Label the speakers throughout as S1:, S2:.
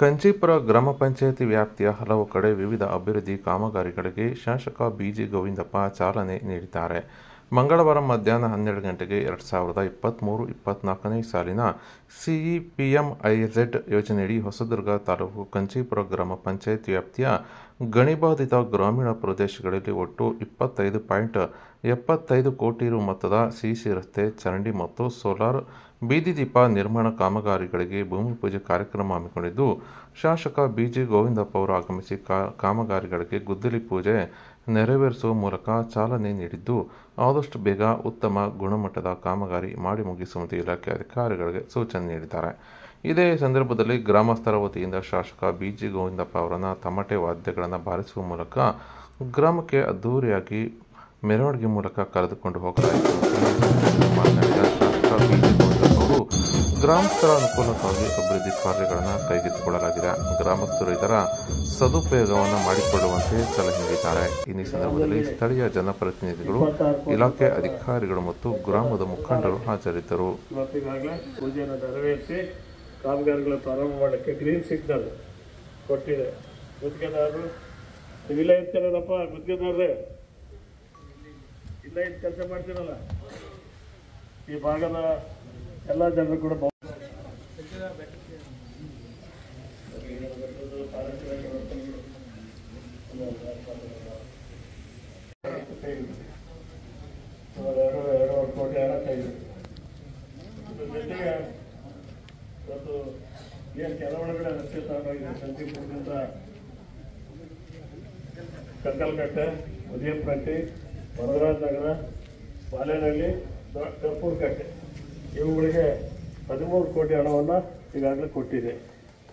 S1: ಕಂಚೀಪುರ ಗ್ರಾಮ ಪಂಚಾಯಿತಿ ವ್ಯಾಪ್ತಿಯ ಹಲವು ಕಡೆ ವಿವಿಧ ಅಭಿವೃದ್ಧಿ ಕಾಮಗಾರಿಗಳಿಗೆ ಶಾಸಕ ಬಿಜಿ ಗೋವಿಂದಪ್ಪ ಚಾಲನೆ ನೀಡಿದ್ದಾರೆ. ಮಂಗಳವಾರ ಮಧ್ಯಾಹ್ನ 12 ಗಂಟೆಗೆ 2023-24ನೇ ಸಾಲಿನ ಸಿಇಪಿಎಂಐಝೆಡ್ ಯೋಜನೆಯಡಿ ಹೊಸದುರ್ಗ ತಾಲೂಕು ಕಂಚೀಪುರ ಗ್ರಾಮ ಪಂಚಾಯಿತಿ ವ್ಯಾಪ್ತಿಯ ಗಣಿಬಾಧಿತ ಗ್ರಾಮೀಣ ಪ್ರದೇಶಗಳಲ್ಲಿ ಒಟ್ಟು 25.75 ಕೋಟಿ ರು ಮೊತ್ತದ ಸಿಸಿ ರಸ್ತೆ, ಚರಂಡಿ ಮತ್ತು ಸೋಲಾರ್ ಬೀದಿ ದೀಪ ನಿರ್ಮಾಣ ಕಾಮಗಾರಿಗಳಿಗೆ ಭೂಮಿ ಪೂಜೆ ಕಾರ್ಯಕ್ರಮ ಹಮ್ಮಿಕೊಂಡಿದ್ದು, ಶಾಸಕ ಬಿಜಿ ಗೋವಿಂದಪ್ಪ ಅವರು ಆಗಮಿಸಿ ಕಾಮಗಾರಿಗಳಿಗೆ ಗುದ್ದಲಿ ಪೂಜೆ ನೆರವೇರಿಸುವ ಮೂಲಕ ಚಾಲನೆ ನೀಡಿದ್ದು, ಆದಷ್ಟು ಬೇಗ ಉತ್ತಮ ಗುಣಮಟ್ಟದ ಕಾಮಗಾರಿ ಮಾಡಿ ಮುಗಿಸುವಂತೆ ಇಲಾಖೆ ಅಧಿಕಾರಿಗಳಿಗೆ ಸೂಚನೆ ನೀಡಿದ್ದಾರೆ. ಇದೇ ಸಂದರ್ಭದಲ್ಲಿ ಗ್ರಾಮಸ್ಥರ ವತಿಯಿಂದ ಶಾಸಕ ಬಿಜಿ ಗೋವಿಂದಪ್ಪ ಅವರನ್ನು ತಮಟೆ ವಾದ್ಯಗಳನ್ನು ಬಾರಿಸುವ ಮೂಲಕ ಗ್ರಾಮಕ್ಕೆ ಅದ್ದೂರಿಯಾಗಿ ಮೆರವಣಿಗೆ ಮೂಲಕ ಕರೆದುಕೊಂಡು ಹೋಗಲಾಯಿತು. ಮಾತನಾಡಿದ ಶಾಸಕ ಬಿಜಿ ಗೋವಿಂದಪ್ಪ ಅವರು, ಗ್ರಾಮಸ್ಥರ ಅನುಕೂಲಕ್ಕಾಗಿ ಅಭಿವೃದ್ಧಿ ಕಾರ್ಯಗಳನ್ನು ಕೈಗೆತ್ತಿಕೊಳ್ಳಲಾಗಿದೆ. ಗ್ರಾಮಸ್ಥರು ಇದರ ಸದುಪಯೋಗವನ್ನು ಮಾಡಿಕೊಳ್ಳುವಂತೆ ಸಲಹೆ ನೀಡಿದ್ದಾರೆ. ಈ ಸಂದರ್ಭದಲ್ಲಿ ಸ್ಥಳೀಯ ಜನಪ್ರತಿನಿಧಿಗಳು, ಇಲಾಖೆ ಅಧಿಕಾರಿಗಳು ಮತ್ತು ಗ್ರಾಮದ ಮುಖಂಡರು ಹಾಜರಿದ್ದರು.
S2: ಕಾಮಗಾರಿಗಳ ಪ್ರಾರಂಭ ಮಾಡಲಿಕ್ಕೆ ಗ್ರೀನ್ ಸಿಗ್ನಲ್ ಕೊಟ್ಟಿದೆ. ಗುತ್ತಿಗೆದಾರರು ನೀವಿಲ್ಲ ಇರ್ತೀರಲ್ಲಪ್ಪ, ಗುತ್ತಿಗೆದಾರರೇ ಇಲ್ಲ ಇದು ಕೆಲಸ ಮಾಡ್ತೀರಲ್ಲ, ಈ ಭಾಗದ ಎಲ್ಲ ಜನರು ಕೂಡ ಎರಡು ಕೋಟಿ ಹಣ ಕೈಗೆ ಜೊತೆಗೆ ಇವತ್ತು ಏನು ಕೆಲವೊಳಗಡೆ ರಸ್ತೆ ತಗೊಂಡೋಗಿದೆ. ಸಂಜೀಪುರದಿಂದ ಕಕ್ಕಲಕಟ್ಟೆ, ಉದಯಪಟ್ಟಿ, ವರದರಾಜ ನಗರ, ಬಾಲೇನಹಳ್ಳಿ, ಕರ್ಪೂರ್ ಕಟ್ಟೆ ಇವುಗಳಿಗೆ 13 ಕೋಟಿ ಹಣವನ್ನು ಈಗಾಗಲೇ ಕೊಟ್ಟಿದೆ.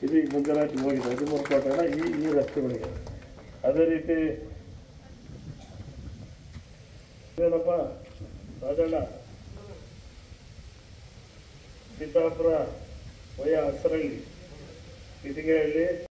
S2: ಇದು ಈಗ ಮುಂಜಾನೆ ಹೋಗಿದೆ 13 ಕೋಟಿ ಹಣ ಈ ರಸ್ತೆಗಳಿಗೆ. ಅದೇ ರೀತಿ ಏನಪ್ಪ ರಾಜಣ್ಣ, ಸೀತಾಪುರ, ವಯ ಹಸರಳ್ಳಿ, ಇದಿಗೆಹಳ್ಳಿ